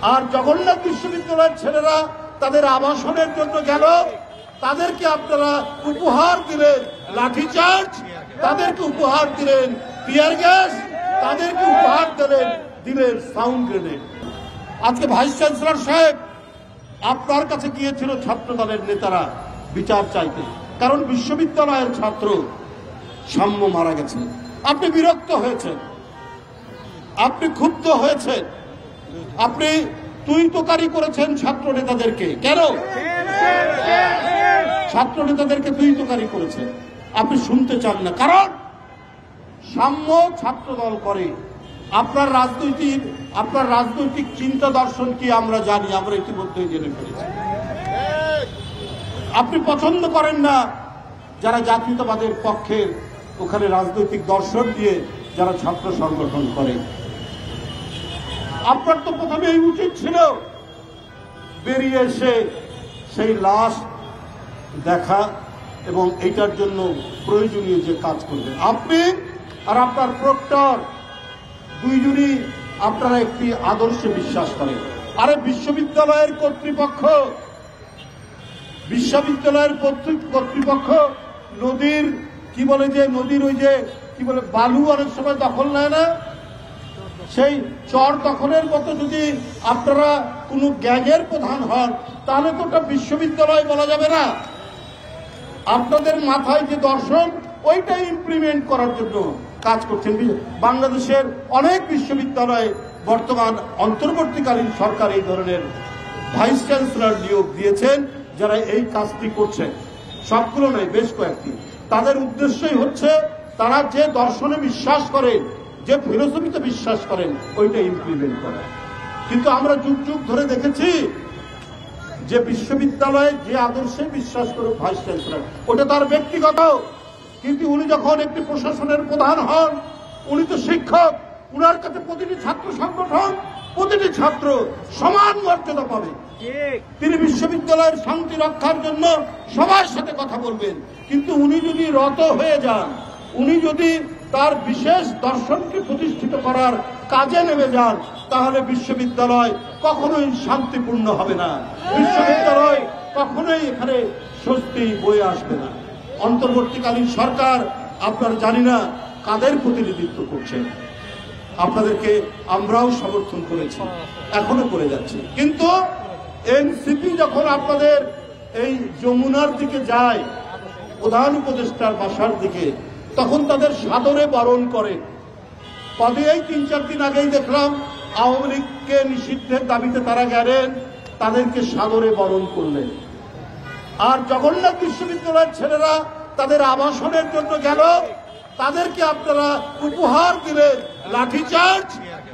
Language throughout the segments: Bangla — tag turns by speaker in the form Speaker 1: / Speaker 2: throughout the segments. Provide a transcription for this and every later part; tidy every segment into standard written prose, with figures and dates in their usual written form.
Speaker 1: আর জগন্নাথ বিশ্ববিদ্যালয়ের ছেলেরা তাদের আবাসনের জন্য গেল, তাদেরকে আপনারা উপহার দিলেন লাঠিচার্জ, তাদেরকে উপহার দিলেন টিয়ার গ্যাস, তাদেরকে উপহার দিলেন সাউন্ড গ্রেনেড। আজকে ভাইস চ্যান্সেলর সাহেব আপনার কাছে গিয়েছিল ছাত্র দলের নেতারা বিচার চাইতে, কারণ বিশ্ববিদ্যালয়ের ছাত্র সাম্য মারা গেছে। আপনি বিরক্ত হয়েছেন, আপনি ক্ষুব্ধ হয়েছেন, আপনি তুই তোকারি করেছেন ছাত্র নেতাদেরকে। কেন ছাত্র নেতাদেরকে তুই তোকারি করেছেন? আপনি শুনতে চান না, কারণ সাম্য ছাত্র দল করে। আপনার রাজনৈতিক চিন্তা দর্শন কি আমরা জানি, আমরা ইতিমধ্যেই জেনে ফেলেছি। আপনি পছন্দ করেন না যারা জাতীয়তাবাদের পক্ষে ওখানে রাজনৈতিক দর্শন দিয়ে যারা ছাত্র সংগঠন করে। আপনার তো প্রথমেই উচিত ছিল বেরিয়ে এসে সেই লাশ দেখা এবং এটার জন্য প্রয়োজনীয় যে কাজ করবেন। আপনি আর আপনার প্রক্টর দুইজনই আপনারা একটি আদর্শে বিশ্বাস করেন। আরে বিশ্ববিদ্যালয়ের কর্তৃপক্ষ নদীর কি বলে যে নদীর ওই যে কি বলে বালু অনেক সময় দখল নেয় না, সেই চর দখলের মতো যদি আপনারা কোনো গ্যাংয়ের প্রধান হন তাহলে তো ওটা বিশ্ববিদ্যালয় বলা যাবে না। আপনাদের মাথায় যে দর্শন ওইটা ইমপ্লিমেন্ট করার জন্য কাজ করছেন। বাংলাদেশের অনেক বিশ্ববিদ্যালয়ে বর্তমান অন্তর্বর্তীকালীন সরকার এই ধরনের ভাইস চ্যান্সেলর নিয়োগ দিয়েছেন যারা এই কাজটি করছেন। সবগুলো নয়, বেশ কয়েকটি। তাদের উদ্দেশ্যই হচ্ছে তারা যে দর্শনে বিশ্বাস করেন, যে ফিলোসফিতে বিশ্বাস করেন, ওইটা ইমপ্লিমেন্ট করা। কিন্তু আমরা যুগ যুগ ধরে দেখেছি যে বিশ্ববিদ্যালয়ে যে আদর্শে বিশ্বাস করে ভাইস চ্যান্সেলর, ওটা তার ব্যক্তিগত, কিন্তু উনি যখন একটি প্রশাসনের প্রধান হন, উনি তো শিক্ষক, উনার কাছে প্রতিটি ছাত্র সংগঠন, প্রতিটি ছাত্র সমান মর্যাদা পাবে। তিনি বিশ্ববিদ্যালয়ের শান্তি রক্ষার জন্য সবার সাথে কথা বলবেন। কিন্তু উনি যদি রত হয়ে যান, উনি যদি তার বিশেষ দর্শনকে প্রতিষ্ঠিত করার কাজে নেমে যান, তাহলে বিশ্ববিদ্যালয় কখনোই শান্তিপূর্ণ হবে না, বিশ্ববিদ্যালয় কখনোই এখানে স্বস্তি বয়ে আসবে না। অন্তর্বর্তীকালীন সরকার আপনারা জানি না কাদের প্রতিনিধিত্ব করছেন, আপনাদেরকে আমরাও সমর্থন করেছি, এখনো করে যাচ্ছি। কিন্তু এনসিপি যখন আপনাদের এই যমুনার দিকে যায়, প্রধান উপদেষ্টার বাসার দিকে, তখন তাদের সাদরে বরণ করে। পদে এই ৩-৪ দিন আগেই দেখলাম আওয়ামী লীগকে নিষিদ্ধের দাবিতে তারা গেলেন, তাদেরকে সাদরে বরণ করলেন। আর জগন্নাথ বিশ্ববিদ্যালয়ের ছেলেরা তাদের আবাসনের জন্য গেল, তাদেরকে আপনারা উপহার দিলেন লাঠিচার্জ,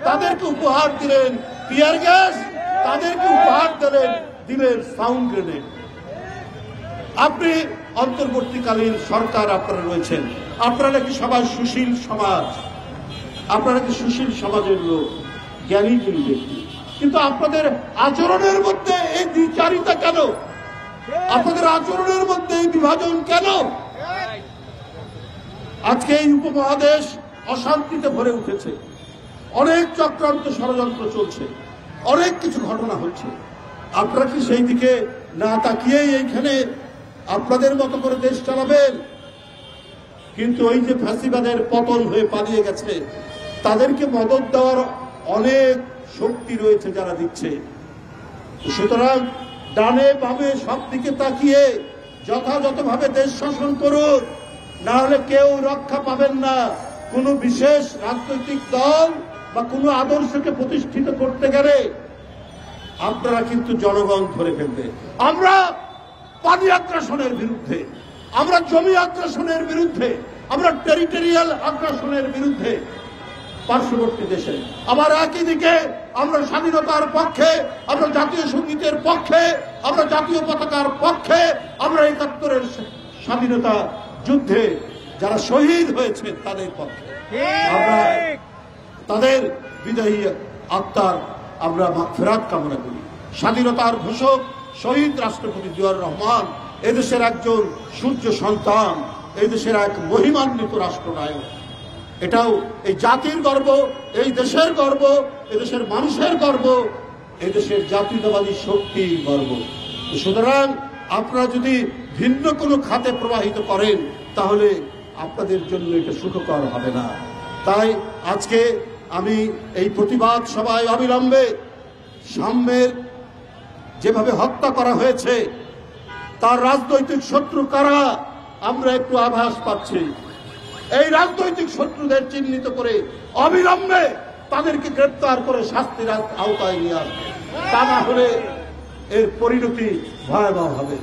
Speaker 1: তাদেরকে উপহার দিলেন টিয়ার গ্যাস, তাদেরকে উপহার দিলেন সাউন্ড গ্রেনেড। আপনি অন্তর্বর্তীকালীন সরকার আপনারা রয়েছেন, আপনারা নাকি সবাই সুশীল সমাজ, আপনারা কি সুশীল সমাজের লোক, জ্ঞানী গুণী ব্যক্তি, কিন্তু আপনাদের আচরণের মধ্যে এই দ্বিচারিতা কেন? আপনাদের আচরণের মধ্যে এই বিভাজন কেন? আজকে এই উপমহাদেশ অশান্তিতে ভরে উঠেছে, অনেক চক্রান্ত ষড়যন্ত্র চলছে, অনেক কিছু ঘটনা হচ্ছে। আপনারা কি সেই দিকে না তাকিয়েই এইখানে আপনাদের মতো করে দেশ চালাবেন? কিন্তু ওই যে ফ্যাসিবাদের পতন হয়ে পালিয়ে গেছে, তাদেরকে মদত দেওয়ার অনেক শক্তি রয়েছে যারা দিচ্ছে। সুতরাং ডানে বামে সব দিকে তাকিয়ে যথাযথভাবে দেশ শাসন করুন, না হলে কেউ রক্ষা পাবেন না। কোনো বিশেষ রাজনৈতিক দল বা কোনো আদর্শকে প্রতিষ্ঠিত করতে গেলে আপনারা কিন্তু জনগণ ধরে ফেলবে। আমরা পানি আগ্রাসনের বিরুদ্ধে, আমরা জমি আগ্রাসনের বিরুদ্ধে, আমরা টেরিটোরিয়াল আগ্রাসনের বিরুদ্ধে পার্শ্ববর্তী দেশে। আবার একই দিকে আমরা স্বাধীনতার পক্ষে, আমরা জাতীয় সঙ্গীতের পক্ষে, আমরা জাতীয় পতাকার পক্ষে, আমরা ৭১-এর স্বাধীনতা যুদ্ধে যারা শহীদ হয়েছে তাদের পক্ষে। আমরা তাদের বিদায়ী আত্মার আমরা মাগফিরাত কামনা করি। স্বাধীনতার ঘোষক শহীদ রাষ্ট্রপতি জিয়াউর রহমান এদেশের একজন সূর্য সন্তান, এই দেশের এক মহিমান্বিত রাষ্ট্রনায়ক। এটাও এই জাতির গর্ব, এই দেশের গর্ব, এদেশের মানুষের গর্ব। এদেশের জাতীয়তাবাদী শক্তির গর্ব। সুতরাং আপনারা যদি ভিন্ন কোনো খাতে প্রবাহিত করেন তাহলে আপনাদের জন্য এটা সুখকর হবে না। তাই আজকে আমি এই প্রতিবাদ সভায় অবিলম্বে সাম্যের যেভাবে হত্যা করা হয়েছে তার রাজনৈতিক শত্রু কারা আমরা একটু আভাস পাচ্ছি। এই রাজনৈতিক শত্রুদের চিহ্নিত করে অবিলম্বে তাদেরকে গ্রেপ্তার করে শাস্তির আওতায় নিয়ে আসবে, তা না হলে এর পরিণতি ভয়াবহ হবে।